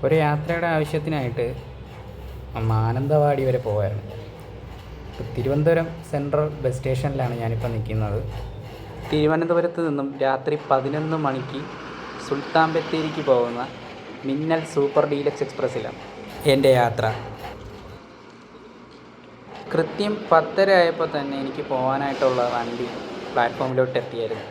ഒരു യാത്രയുടെ ആവശ്യത്തിനായിട്ട് മാനന്തവാടി വരെ പോവായിരുന്നു. തിരുവനന്തപുരം സെൻട്രൽ ബസ് സ്റ്റേഷനിലാണ് ഞാനിപ്പോൾ നിൽക്കുന്നത്. തിരുവനന്തപുരത്ത് നിന്നും രാത്രി 11 മണിക്ക് സുൽത്താൻ ബത്തേരിക്ക് പോകുന്ന മിന്നൽ സൂപ്പർ ഡീലക്സ് എക്സ്പ്രസ്സിലാണ് എൻ്റെ യാത്ര. കൃത്യം 10:30 ആയപ്പോൾ തന്നെ എനിക്ക് പോകാനായിട്ടുള്ള വണ്ടി പ്ലാറ്റ്ഫോമിലോട്ട് എത്തിയായിരുന്നു.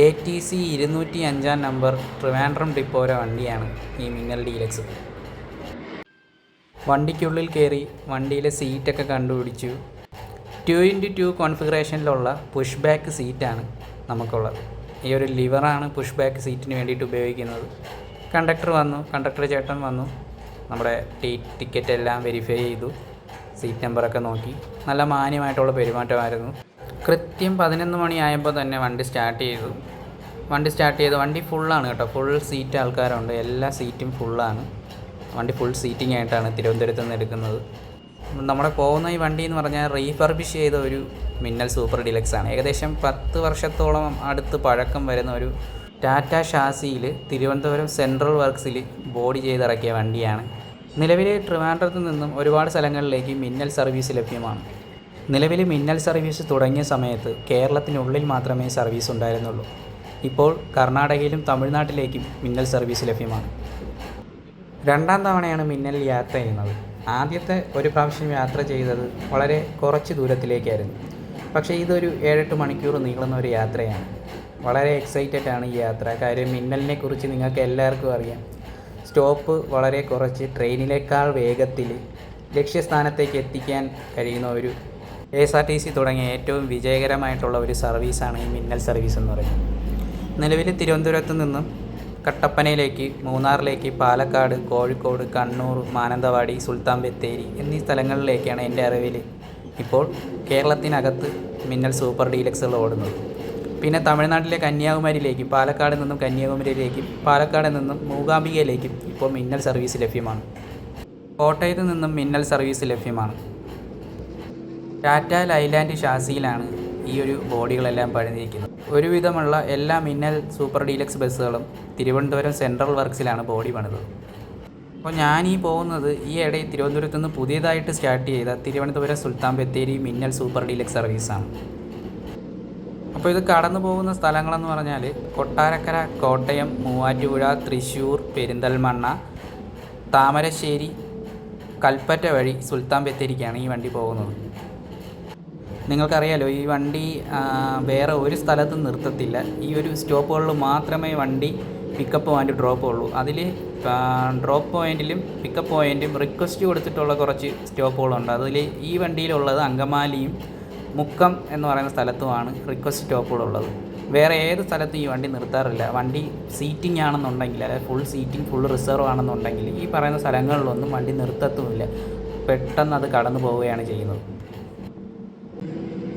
ATC 205 നമ്പർ ട്രിവാൻഡ്രം ഡിപ്പോയുടെ വണ്ടിയാണ് ഈ മിന്നൽ ഡീലക്സ്. വണ്ടിക്കുള്ളിൽ കയറി വണ്ടിയിലെ സീറ്റൊക്കെ കണ്ടുപിടിച്ചു. 2x2 കോൺഫിഗറേഷനിലുള്ള പുഷ് ബാക്ക് സീറ്റാണ് നമുക്കുള്ളത്. ഈ ഒരു ലിവറാണ് പുഷ് ബാക്ക് സീറ്റിന് വേണ്ടിയിട്ട് ഉപയോഗിക്കുന്നത്. കണ്ടക്ടർ ചേട്ടൻ വന്നു, നമ്മുടെ ടിക്കറ്റ് എല്ലാം വെരിഫൈ ചെയ്തു, സീറ്റ് നമ്പറൊക്കെ നോക്കി. നല്ല മാന്യമായിട്ടുള്ള പെരുമാറ്റമായിരുന്നു. കൃത്യം 11 മണിയായപ്പോൾ തന്നെ വണ്ടി സ്റ്റാർട്ട് ചെയ്തു. വണ്ടി ഫുള്ളാണ് കേട്ടോ. ഫുൾ സീറ്റ് ആൾക്കാരുണ്ട്, എല്ലാ സീറ്റും ഫുള്ളാണ്. വണ്ടി ഫുൾ സീറ്റിംഗ് ആയിട്ടാണ് തിരുവനന്തപുരത്ത് നിന്ന് എടുക്കുന്നത്. നമ്മുടെ പോകുന്ന ഈ വണ്ടി എന്ന് പറഞ്ഞാൽ റീഫർബിഷ് ചെയ്ത ഒരു മിന്നൽ സൂപ്പർ ഡീലക്സ് ആണ്. ഏകദേശം 10 വർഷത്തോളം അടുത്ത് പഴക്കം വരുന്ന ഒരു ടാറ്റ ഷാസിയിൽ തിരുവനന്തപുരം സെൻട്രൽ വർക്ക്സിൽ ബോഡി ചെയ്തിറക്കിയ വണ്ടിയാണ്. നിലവിൽ ട്രിവാൻഡ്രത്ത് നിന്നും ഒരുപാട് സ്ഥലങ്ങളിലേക്ക് മിന്നൽ സർവീസ് ലഭ്യമാണ്. നിലവിൽ മിന്നൽ സർവീസ് തുടങ്ങിയ സമയത്ത് കേരളത്തിനുള്ളിൽ മാത്രമേ സർവീസ് ഉണ്ടായിരുന്നുള്ളൂ. ഇപ്പോൾ കർണാടകയിലും തമിഴ്നാട്ടിലേക്കും മിന്നൽ സർവീസ് ലഭ്യമാണ്. 2ാം തവണയാണ് മിന്നൽ യാത്ര ചെയ്യുന്നത്. ആദ്യത്തെ ഒരു പ്രാവശ്യം യാത്ര ചെയ്തത് വളരെ കുറച്ച് ദൂരത്തിലേക്കായിരുന്നു. പക്ഷേ ഇതൊരു 7-8 മണിക്കൂർ നീളുന്ന ഒരു യാത്രയാണ്. വളരെ എക്സൈറ്റഡ് ആണ് ഈ യാത്ര. കാര്യം മിന്നലിനെ കുറിച്ച് നിങ്ങൾക്ക് എല്ലാവർക്കും അറിയാം. സ്റ്റോപ്പ് വളരെ കുറച്ച് ട്രെയിനിനേക്കാൾ വേഗത്തിൽ ലക്ഷ്യസ്ഥാനത്തേക്ക് എത്തിക്കാൻ കഴിയുന്ന ഒരു KSRTC തുടങ്ങിയ ഏറ്റവും വിജയകരമായിട്ടുള്ള ഒരു സർവീസാണ് ഈ മിന്നൽ സർവീസ് എന്ന് പറയുന്നത്. നിലവിൽ തിരുവനന്തപുരത്ത് നിന്നും കട്ടപ്പനയിലേക്ക്, മൂന്നാറിലേക്ക്, പാലക്കാട്, കോഴിക്കോട്, കണ്ണൂർ, മാനന്തവാടി, സുൽത്താൻ ബത്തേരി എന്നീ സ്ഥലങ്ങളിലേക്കാണ് എൻ്റെ അറിവിൽ ഇപ്പോൾ കേരളത്തിനകത്ത് മിന്നൽ സൂപ്പർ ഡീലക്സുകൾ ഓടുന്നത്. പിന്നെ തമിഴ്നാട്ടിലെ കന്യാകുമാരിയിലേക്കും, പാലക്കാട് നിന്നും കന്യാകുമാരിയിലേക്കും, പാലക്കാട് നിന്നും മൂകാംബികയിലേക്കും ഇപ്പോൾ മിന്നൽ സർവീസ് ലഭ്യമാണ്. കോട്ടയത്ത് നിന്നും മിന്നൽ സർവീസ് ലഭ്യമാണ്. ടാറ്റ ലൈലാൻഡ് ഷാസിയിലാണ് ഈ ഒരു ബോഡികളെല്ലാം പണിതിരിക്കുന്നത്. ഒരുവിധമുള്ള എല്ലാ മിന്നൽ സൂപ്പർ ഡീലക്സ് ബസ്സുകളും തിരുവനന്തപുരം സെൻട്രൽ വർക്ക്സിലാണ് ബോഡി പണിതത്. അപ്പോൾ ഞാനീ പോകുന്നത് ഈ ഇടയിൽ തിരുവനന്തപുരത്ത് നിന്ന് പുതിയതായിട്ട് സ്റ്റാർട്ട് ചെയ്ത തിരുവനന്തപുരം സുൽത്താൻ ബത്തേരി മിന്നൽ സൂപ്പർ ഡീലക്സ് സർവീസാണ്. അപ്പോൾ ഇത് കടന്നു പോകുന്ന സ്ഥലങ്ങളെന്ന് പറഞ്ഞാൽ കൊട്ടാരക്കര, കോട്ടയം, മൂവാറ്റുപുഴ, തൃശ്ശൂർ, പെരിന്തൽമണ്ണ, താമരശ്ശേരി, കൽപ്പറ്റ വഴി സുൽത്താൻ ബത്തേരിക്കാണ് ഈ വണ്ടി പോകുന്നത്. നിങ്ങൾക്കറിയാലോ, ഈ വണ്ടി വേറെ ഒരു സ്ഥലത്തും നിർത്തത്തില്ല. ഈ ഒരു സ്റ്റോപ്പുകളിൽ മാത്രമേ വണ്ടി പിക്കപ്പ് പോയിൻ്റ് ഡ്രോപ്പ് ഉള്ളൂ. അതിൽ ഡ്രോപ്പ് പോയിൻറ്റിലും പിക്കപ്പ് പോയിൻറ്റും റിക്വസ്റ്റ് കൊടുത്തിട്ടുള്ള കുറച്ച് സ്റ്റോപ്പുകളുണ്ട്. അതിൽ ഈ വണ്ടിയിലുള്ളത് അങ്കമാലിയും മുക്കം എന്ന് പറയുന്ന സ്ഥലത്തുമാണ് റിക്വസ്റ്റ് സ്റ്റോപ്പുകളുള്ളത്. വേറെ ഏത് സ്ഥലത്തും ഈ വണ്ടി നിർത്താറില്ല. വണ്ടി സീറ്റിംഗ് ആണെന്നുണ്ടെങ്കിൽ, അതായത് ഫുൾ സീറ്റിംഗ്, ഫുൾ റിസർവ് ആണെന്നുണ്ടെങ്കിൽ ഈ പറയുന്ന സ്ഥലങ്ങളിലൊന്നും വണ്ടി നിർത്തത്തുമില്ല. പെട്ടെന്ന് അത് കടന്നു പോവുകയാണ് ചെയ്യുന്നത്.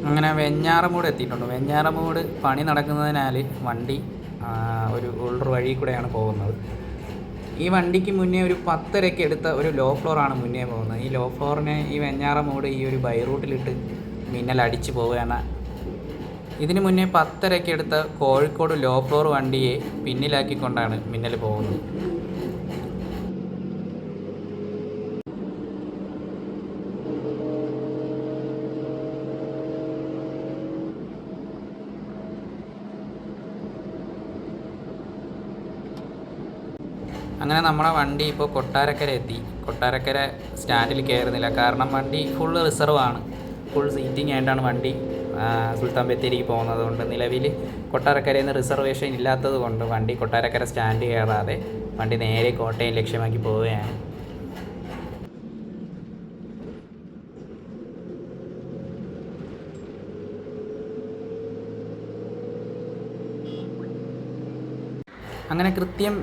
അങ്ങനെ വെഞ്ഞാറമൂട് എത്തിയിട്ടുണ്ട്. വെഞ്ഞാറമൂട് പണി നടക്കുന്നതിനാൽ വണ്ടി ഒരു ഉള്ളൊരു വഴി കൂടെയാണ് പോകുന്നത്. ഈ വണ്ടിക്ക് മുന്നേ ഒരു 10:30 എടുത്ത ഒരു ലോ ഫ്ലോറാണ് മുന്നേ പോകുന്നത്. ഈ ലോ ഫ്ലോറിനെ ഈ വെഞ്ഞാറമൂട് ഈ ഒരു ബൈ റൂട്ടിലിട്ട് മിന്നൽ അടിച്ച് പോവുകയാണ്. ഇതിന് മുന്നേ 10:30 എടുത്ത കോഴിക്കോട് ലോ ഫ്ലോർ വണ്ടിയെ പിന്നിലാക്കിക്കൊണ്ടാണ് മിന്നൽ പോകുന്നത്. അങ്ങനെ നമ്മുടെ വണ്ടി ഇപ്പോൾ കൊട്ടാരക്കര എത്തി. കൊട്ടാരക്കര സ്റ്റാൻഡിൽ കയറുന്നില്ല, കാരണം വണ്ടി ഫുൾ റിസർവ് ആണ്. ഫുൾ സീറ്റിംഗ് ആയിട്ടാണ് വണ്ടി സുൽത്താൻ ബത്തേരിക്ക് പോകുന്നത് കൊണ്ട്. നിലവിൽ കൊട്ടാരക്കരയിൽ നിന്ന് റിസർവേഷൻ ഇല്ലാത്തത് കൊണ്ട് വണ്ടി കൊട്ടാരക്കര സ്റ്റാൻഡ് കയറാതെ വണ്ടി നേരെ കോട്ടയം ലക്ഷ്യമാക്കി പോവുകയാണ്. അങ്ങനെ കൃത്യം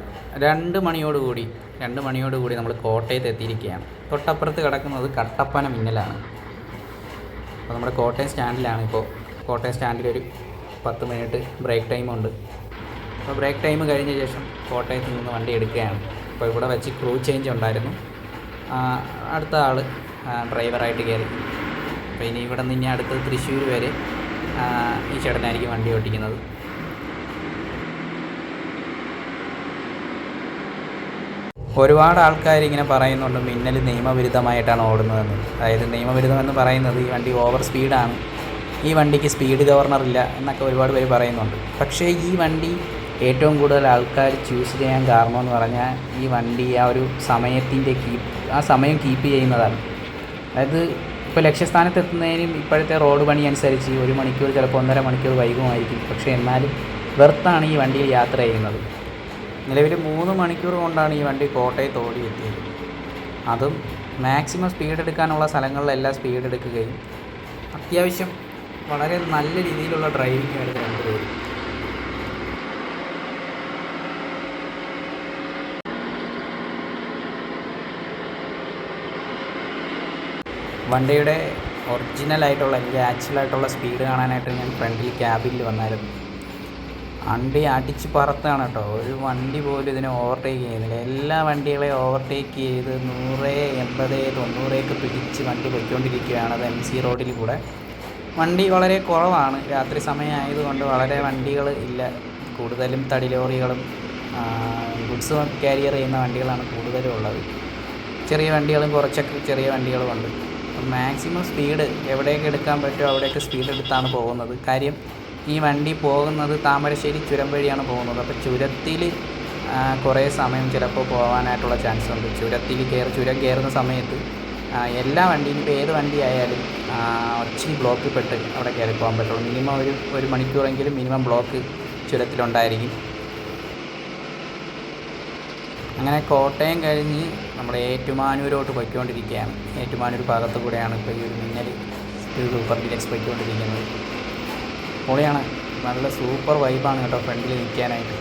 2 മണിയോടുകൂടി നമ്മൾ കോട്ടയത്ത് എത്തിയിരിക്കുകയാണ്. തൊട്ടപ്പുറത്ത് കിടക്കുന്നത് കട്ടപ്പന മിന്നലാണ്. അപ്പോൾ നമ്മുടെ കോട്ടയം സ്റ്റാൻഡിലാണ്. ഇപ്പോൾ കോട്ടയം സ്റ്റാൻഡിലൊരു 10 മിനിറ്റ് ബ്രേക്ക് ടൈമുണ്ട്. അപ്പോൾ ബ്രേക്ക് ടൈം കഴിഞ്ഞ ശേഷം കോട്ടയത്ത് നിന്ന് വണ്ടി എടുക്കുകയാണ്. അപ്പോൾ ഇവിടെ വെച്ച് ക്രൂ ചേഞ്ച് ഉണ്ടായിരുന്നു. അടുത്ത ആൾ ഡ്രൈവറായിട്ട് കയറി. അപ്പോൾ ഇനി ഇവിടെ നിന്ന് അടുത്ത് തൃശ്ശൂർ വരെ ഈ ചേട്ടനായിരിക്കും വണ്ടി ഓടിക്കുന്നത്. ഒരുപാട് ആൾക്കാർ ഇങ്ങനെ പറയുന്നുണ്ട് മിന്നൽ നിയമവിരുദ്ധമായിട്ടാണ് ഓടുന്നതെന്ന്. അതായത് നിയമവിരുദ്ധമെന്ന് പറയുന്നത് ഈ വണ്ടി ഓവർ സ്പീഡാണ്, ഈ വണ്ടിക്ക് സ്പീഡ് ഗവർണർ ഇല്ല എന്നൊക്കെ ഒരുപാട് പേര് പറയുന്നുണ്ട്. പക്ഷേ ഈ വണ്ടി ഏറ്റവും കൂടുതൽ ആൾക്കാർ ചൂസ് ചെയ്യാൻ കാരണമെന്ന് പറഞ്ഞാൽ ഈ വണ്ടി ആ ഒരു സമയം കീപ്പ് ചെയ്യുന്നതാണ്. അതായത് ഇപ്പോൾ ലക്ഷ്യസ്ഥാനത്ത് എത്തുന്നതിനും ഇപ്പോഴത്തെ റോഡ് പണി അനുസരിച്ച് 1 മണിക്കൂർ ചിലപ്പോൾ 1.5 മണിക്കൂർ വൈകുമായിരിക്കും. പക്ഷേ എന്നാലും വെർത്താണ് ഈ വണ്ടിയിൽ യാത്ര ചെയ്യുന്നത്. നിലവിൽ 3 മണിക്കൂർ കൊണ്ടാണ് ഈ വണ്ടി കോട്ടയത്ത് ഓടിയെത്തിയത്. അതും മാക്സിമം സ്പീഡ് എടുക്കാനുള്ള സ്ഥലങ്ങളിലെല്ലാം സ്പീഡ് എടുക്കുകയും അത്യാവശ്യം വളരെ നല്ല രീതിയിലുള്ള ഡ്രൈവിംഗ് ആയിരുന്നു രണ്ടുപേരും. വണ്ടിയുടെ ഒറിജിനലായിട്ടുള്ള അല്ലെങ്കിൽ ആക്ച്വലായിട്ടുള്ള സ്പീഡ് കാണാനായിട്ട് ഞാൻ ഫ്രണ്ടിൽ ക്യാബിനിൽ വന്നായിരുന്നു. വണ്ടി അടിച്ച് പറത്താണ് കേട്ടോ. ഒരു വണ്ടി പോലും ഇതിനെ ഓവർടേക്ക് ചെയ്യുന്നില്ല. എല്ലാ വണ്ടികളെയും ഓവർടേക്ക് ചെയ്ത് 100, 80, 90 പിടിച്ച് വണ്ടി പോയിക്കൊണ്ടിരിക്കുകയാണ്. അത് MC റോഡിൽ കൂടെ വണ്ടി വളരെ കുറവാണ്. രാത്രി സമയമായതുകൊണ്ട് വളരെ വണ്ടികൾ ഇല്ല. കൂടുതലും തടി ലോറികളും ഗുഡ്സ് ക്യാരിയർ ചെയ്യുന്ന വണ്ടികളാണ് കൂടുതലും ഉള്ളത്. ചെറിയ വണ്ടികളും കുറച്ചൊക്കെ ചെറിയ വണ്ടികളുമുണ്ട്. മാക്സിമം സ്പീഡ് എവിടെയൊക്കെ എടുക്കാൻ പറ്റുമോ അവിടെയൊക്കെ സ്പീഡ് എടുത്താണ് പോകുന്നത്. കാര്യം ഈ വണ്ടി പോകുന്നത് താമരശ്ശേരി ചുരം വഴിയാണ് പോകുന്നത്. അപ്പോൾ ചുരത്തിൽ കുറേ സമയം ചിലപ്പോൾ പോകാനായിട്ടുള്ള ചാൻസ് ഉണ്ട്. ചുരം കയറുന്ന സമയത്ത് എല്ലാ വണ്ടിയും ഇപ്പോൾ ഏത് വണ്ടി ആയാലും ഒത്തിരി ബ്ലോക്കിൽ പെട്ട് അവിടെ കയറി പോകാൻ പറ്റുള്ളൂ. മിനിമം ഒരു മണിക്കൂറെങ്കിലും മിനിമം ബ്ലോക്ക് ചുരത്തിലുണ്ടായിരിക്കും. അങ്ങനെ കോട്ടയം കഴിഞ്ഞ് നമ്മുടെ ഏറ്റുമാനൂരോട്ട് പോയിക്കൊണ്ടിരിക്കുകയാണ്. ഏറ്റുമാനൂർ ഭാഗത്തു കൂടെയാണ് ഇപ്പോൾ ഈ ഒരു മിന്നൽ സൂപ്പർ ഡീലക്സ് പോയിക്കൊണ്ടിരിക്കുന്നത്. പൊളിയാണ്, നല്ല സൂപ്പർ വൈബാണ് കേട്ടോ ഫ്രണ്ടിൽ നിൽക്കാനായിട്ട്.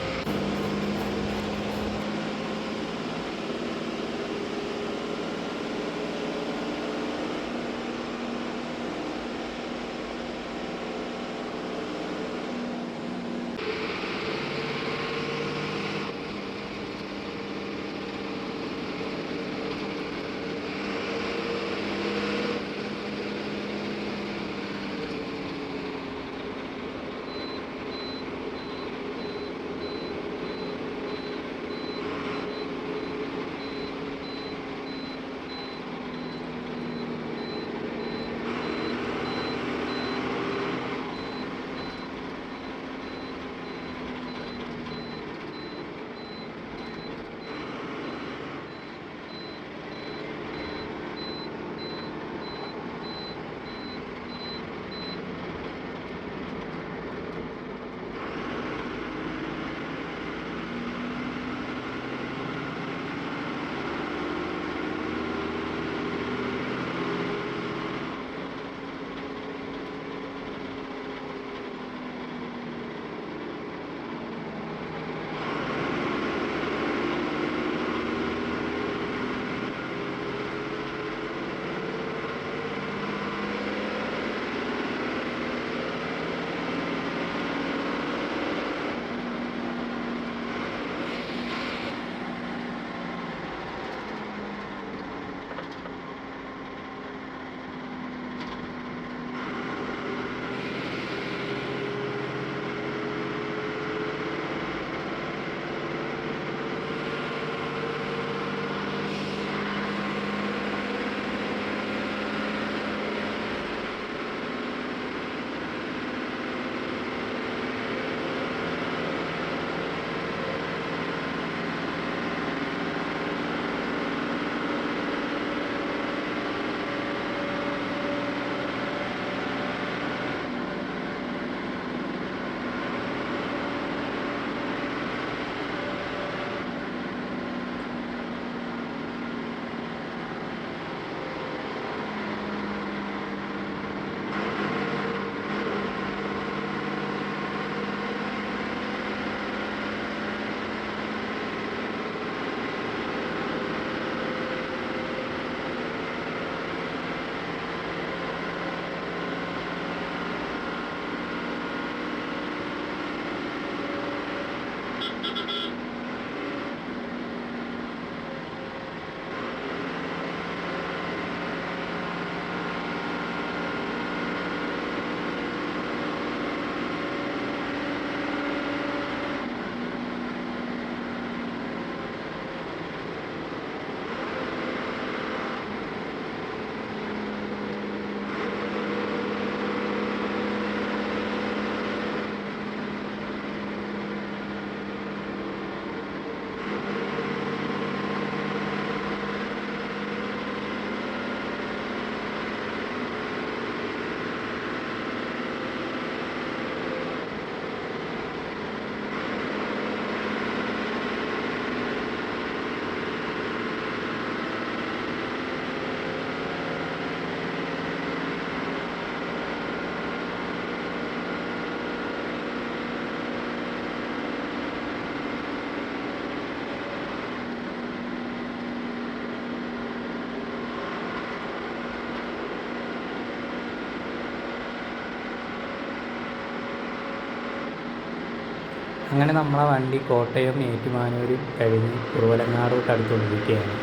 അങ്ങനെ നമ്മളെ വണ്ടി കോട്ടയം ഏറ്റുമാനൂരും കഴിഞ്ഞ് കുറവലങ്ങാടോട്ട് അടുത്തുകൊണ്ടിരിക്കുകയാണ്.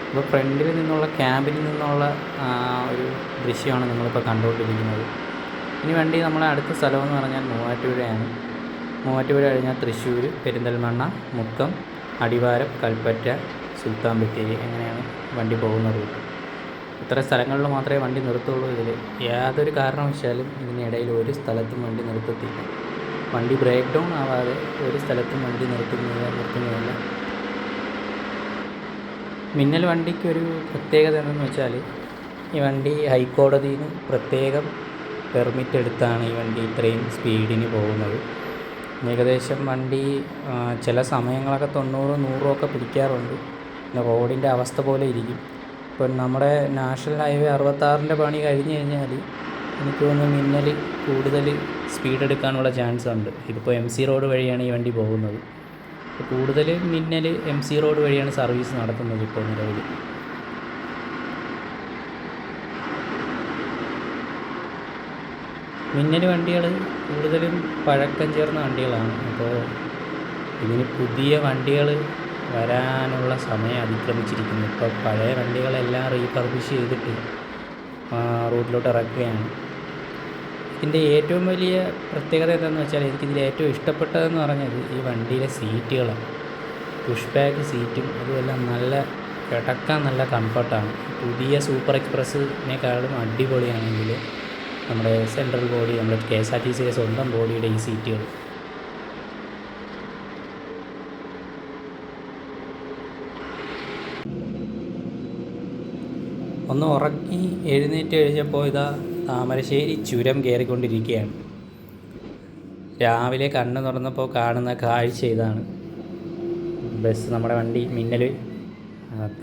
അപ്പോൾ ഫ്രണ്ടിൽ നിന്നുള്ള ക്യാമ്പിൽ നിന്നുള്ള ഒരു ദൃശ്യമാണ് നിങ്ങളിപ്പോൾ കണ്ടുകൊണ്ടിരിക്കുന്നത്. ഇനി വണ്ടി നമ്മളെ അടുത്ത സ്ഥലമെന്ന് പറഞ്ഞാൽ മൂവാറ്റുപുഴയാണ്. മൂവാറ്റുപുഴ കഴിഞ്ഞാൽ തൃശ്ശൂർ, പെരിന്തൽമണ്ണ, മുക്കം, അടിവാരം, കൽപ്പറ്റ, സുൽത്താൻ ബത്തേരി അങ്ങനെയാണ് വണ്ടി പോകുന്ന റൂട്ട്. ഇത്ര സ്ഥലങ്ങളിൽ മാത്രമേ വണ്ടി നിർത്തുള്ളൂ. ഇതിൽ യാതൊരു കാരണവശാലും ഇതിനിടയിൽ ഒരു സ്ഥലത്തും വണ്ടി നിർത്തത്തില്ല. വണ്ടി ബ്രേക്ക് ഡൗൺ ആവാതെ ഒരു സ്ഥലത്തും വണ്ടി നിർത്തുന്നതല്ല. മിന്നൽ വണ്ടിക്കൊരു പ്രത്യേകത എന്തെന്ന് വെച്ചാൽ, ഈ വണ്ടി ഹൈക്കോടതിയിൽ നിന്ന് പ്രത്യേകം പെർമിറ്റ് എടുത്താണ് ഈ വണ്ടി ഇത്രയും സ്പീഡിന് പോകുന്നത്. ഏകദേശം വണ്ടി ചില സമയങ്ങളൊക്കെ 90-100 ഒക്കെ പിടിക്കാറുണ്ട്. പിന്നെ റോഡിൻ്റെ അവസ്ഥ പോലെ ഇരിക്കും. ഇപ്പം നമ്മുടെ നാഷണൽ ഹൈവേ 66-ൻ്റെ പണി കഴിഞ്ഞ് കഴിഞ്ഞാൽ എനിക്ക് തോന്നുന്നു മിന്നൽ കൂടുതൽ സ്പീഡ് എടുക്കാനുള്ള ചാൻസ് ഉണ്ട്. ഇതിപ്പോൾ MC റോഡ് വഴിയാണ് ഈ വണ്ടി പോകുന്നത്. ഇപ്പോൾ കൂടുതൽ മിന്നൽ MC റോഡ് വഴിയാണ് സർവീസ് നടത്തുന്നത് ഇപ്പോൾ നിലവിൽ. മിന്നൽ വണ്ടികൾ കൂടുതലും പഴക്കം ചേർന്ന വണ്ടികളാണ്. അപ്പോൾ ഇതിന് പുതിയ വണ്ടികൾ വരാനുള്ള സമയം അതിക്രമിച്ചിരിക്കുന്നു. ഇപ്പോൾ പഴയ വണ്ടികളെല്ലാം റീഫർബിഷ് ചെയ്തിട്ട് റോഡിലോട്ട് ഇറക്കുകയാണ്. ഇതിൻ്റെ ഏറ്റവും വലിയ പ്രത്യേകത എന്താണെന്ന് വെച്ചാൽ, എനിക്കിതിൽ ഏറ്റവും ഇഷ്ടപ്പെട്ടതെന്ന് പറഞ്ഞത് ഈ വണ്ടിയിലെ സീറ്റുകളാണ്. പുഷ് ബാക്ക് സീറ്റും അതുമെല്ലാം നല്ല കിടക്കാൻ നല്ല കംഫർട്ടാണ്. പുതിയ സൂപ്പർ എക്സ്പ്രസ്സിനേക്കാളും അടിപൊളിയാണെങ്കിൽ നമ്മുടെ സെൻട്രൽ ബോഡി, നമ്മുടെ KSRTCയുടെ സ്വന്തം ബോഡിയുടെ ഈ സീറ്റുകൾ. ഒന്ന് ഉറങ്ങി എഴുന്നേറ്റ് കഴിഞ്ഞപ്പോൾ ഇതാ താമരശ്ശേരി ചുരം കയറിക്കൊണ്ടിരിക്കുകയാണ്. രാവിലെ കണ്ണ് തുറന്നപ്പോൾ കാണുന്ന കാഴ്ച ഇതാണ്. നമ്മുടെ വണ്ടി മിന്നൽ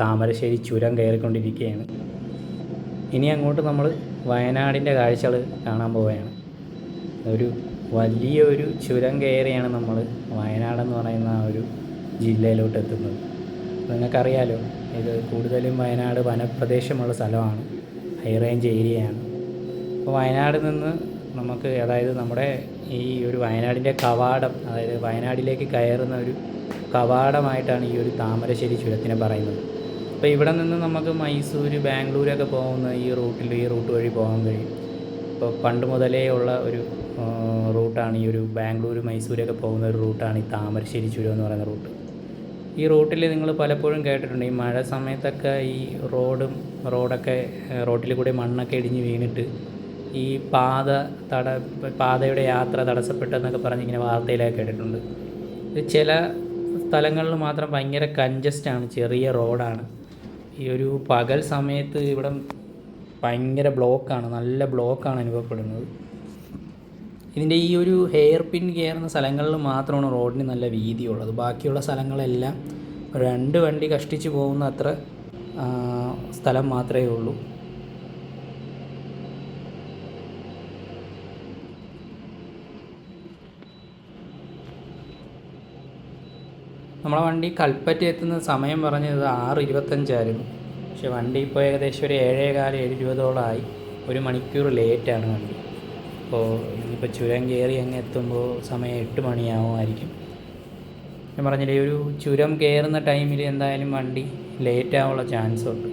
താമരശ്ശേരി ചുരം കയറിക്കൊണ്ടിരിക്കുകയാണ്. ഇനി അങ്ങോട്ട് നമ്മൾ വയനാടിൻ്റെ കാഴ്ചകൾ കാണാൻ പോവുകയാണ്. ഒരു വലിയൊരു ചുരം കയറിയാണ് നമ്മൾ വയനാടെന്ന് പറയുന്ന ആ ഒരു ജില്ലയിലോട്ട് എത്തുന്നത്. നിങ്ങൾക്കറിയാലോ, ഇത് കൂടുതലും വയനാട് വനപ്രദേശമുള്ള സ്ഥലമാണ്, ഹൈ റേഞ്ച് ഏരിയയാണ്. അപ്പോൾ വയനാട് നിന്ന് നമുക്ക്, അതായത് നമ്മുടെ ഈ ഒരു വയനാടിൻ്റെ കവാടം, അതായത് വയനാട്ടിലേക്ക് കയറുന്ന ഒരു കവാടമായിട്ടാണ് ഈ ഒരു താമരശ്ശേരി ചുരത്തിനെ പറയുന്നത്. അപ്പോൾ ഇവിടെ നിന്ന് നമുക്ക് മൈസൂർ, ബാംഗ്ലൂരൊക്കെ പോകുന്ന ഈ റൂട്ട് വഴി പോകാൻ കഴിയും. ഇപ്പോൾ പണ്ട് മുതലേ ഉള്ള ഒരു റൂട്ടാണ് ഈ ഒരു ബാംഗ്ലൂർ, മൈസൂരൊക്കെ പോകുന്ന ഒരു റൂട്ടാണ് ഈ താമരശ്ശേരി ചുരം എന്ന് പറയുന്ന റൂട്ട്. ഈ റൂട്ടിൽ നിങ്ങൾ പലപ്പോഴും കേട്ടിട്ടുണ്ട്, ഈ മഴ സമയത്തൊക്കെ ഈ റോഡിൽ കൂടെ മണ്ണൊക്കെ ഇടിഞ്ഞ് വീണിട്ട് ഈ പാതയുടെ യാത്ര തടസ്സപ്പെട്ടെന്നൊക്കെ പറഞ്ഞ് ഇങ്ങനെ വാർത്തയിലൊക്കെ കേട്ടിട്ടുണ്ട്. ഇത് ചില സ്ഥലങ്ങളിൽ മാത്രം ഭയങ്കര കൺജസ്റ്റാണ്, ചെറിയ റോഡാണ്. ഈ ഒരു പകൽ സമയത്ത് ഇവിടെ ഭയങ്കര ബ്ലോക്കാണ്, നല്ല ബ്ലോക്കാണ് അനുഭവപ്പെടുന്നത്. ഇതിൻ്റെ ഈ ഒരു ഹെയർ പിൻ കയറുന്ന സ്ഥലങ്ങളിൽ മാത്രമാണ് റോഡിന് നല്ല വീതിയുള്ളത്. ബാക്കിയുള്ള സ്ഥലങ്ങളെല്ലാം 2 വണ്ടി കഷ്ടിച്ച് പോകുന്ന അത്ര സ്ഥലം മാത്രമേ ഉള്ളൂ. നമ്മളെ വണ്ടി കൽപ്പറ്റ എത്തുന്ന സമയം പറഞ്ഞത് 6:25 പക്ഷേ വണ്ടി ഇപ്പോൾ ഏകദേശം ഒരു 7:15-7:20 1 മണിക്കൂർ ലേറ്റാണ് വണ്ടി. അപ്പോൾ ഇനിയിപ്പോൾ ചുരം കയറി അങ്ങ് എത്തുമ്പോൾ സമയം 8 മണിയാവുമായിരിക്കും. ഞാൻ പറഞ്ഞില്ലേ, ഒരു ചുരം കയറുന്ന ടൈമിൽ എന്തായാലും വണ്ടി ലേറ്റ് ആവാനുള്ള ചാൻസ് ഉണ്ട്.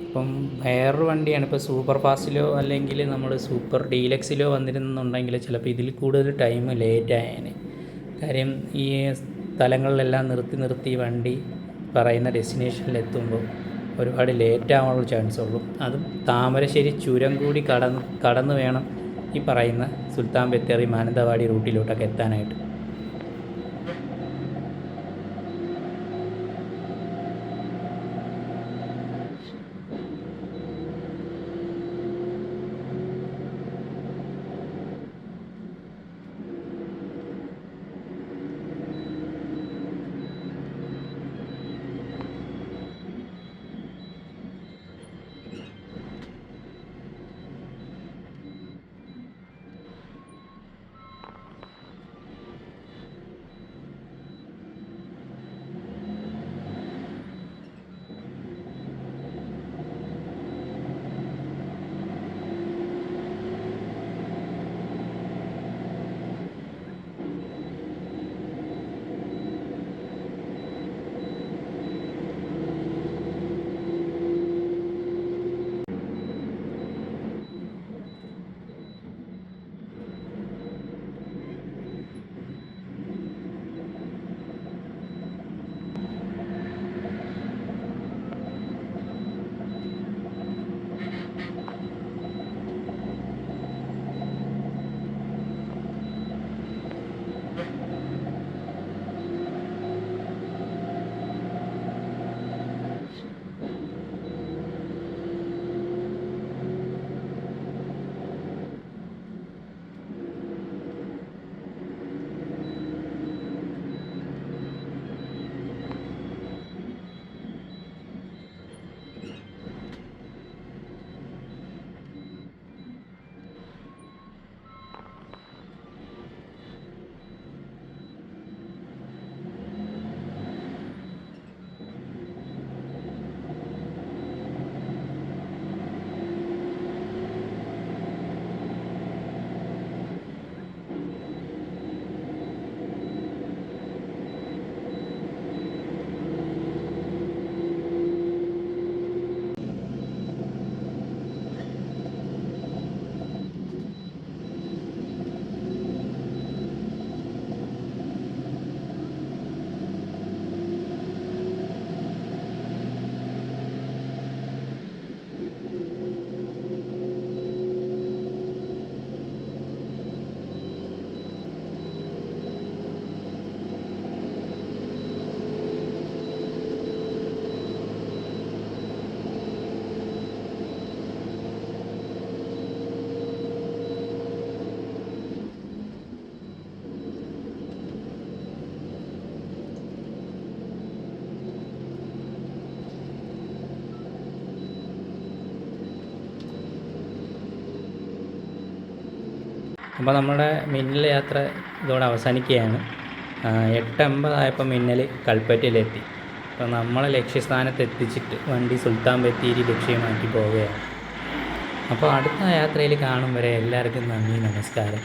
ഇപ്പം വേറൊരു വണ്ടിയാണ്, ഇപ്പോൾ സൂപ്പർ ഫാസ്റ്റിലോ അല്ലെങ്കിൽ നമ്മൾ സൂപ്പർ ഡീലക്സിലോ വന്നിരുന്നുണ്ടെങ്കിൽ ചിലപ്പോൾ ഇതിൽ കൂടുതൽ ടൈം ലേറ്റ് ആയേനെ. കാര്യം ഈ സ്ഥലങ്ങളിലെല്ലാം നിർത്തി വണ്ടി പറയുന്ന ഡെസ്റ്റിനേഷനിൽ എത്തുമ്പോൾ ഒരുപാട് ലേറ്റ് ആവാനുള്ള ചാൻസ് ഉള്ളൂ. അതും താമരശ്ശേരി ചുരം കൂടി കടന്ന് വേണം ഈ പറയുന്ന സുൽത്താൻ ബത്തേരി, മാനന്തവാടി റൂട്ടിലോട്ടൊക്കെ എത്താനായിട്ട്. അപ്പോൾ നമ്മുടെ മിന്നൽ യാത്ര ഇതോടെ അവസാനിക്കുകയാണ്. 8:50 ആയപ്പോൾ മിന്നൽ കൽപ്പറ്റയിലെത്തി. അപ്പോൾ നമ്മളെ ലക്ഷ്യസ്ഥാനത്ത് എത്തിച്ചിട്ട് വണ്ടി സുൽത്താൻ ബത്തേരി ലക്ഷ്യമാക്കി പോവുകയാണ്. അപ്പോൾ അടുത്ത യാത്രയിൽ കാണും വരെ എല്ലാവർക്കും നന്ദി, നമസ്കാരം.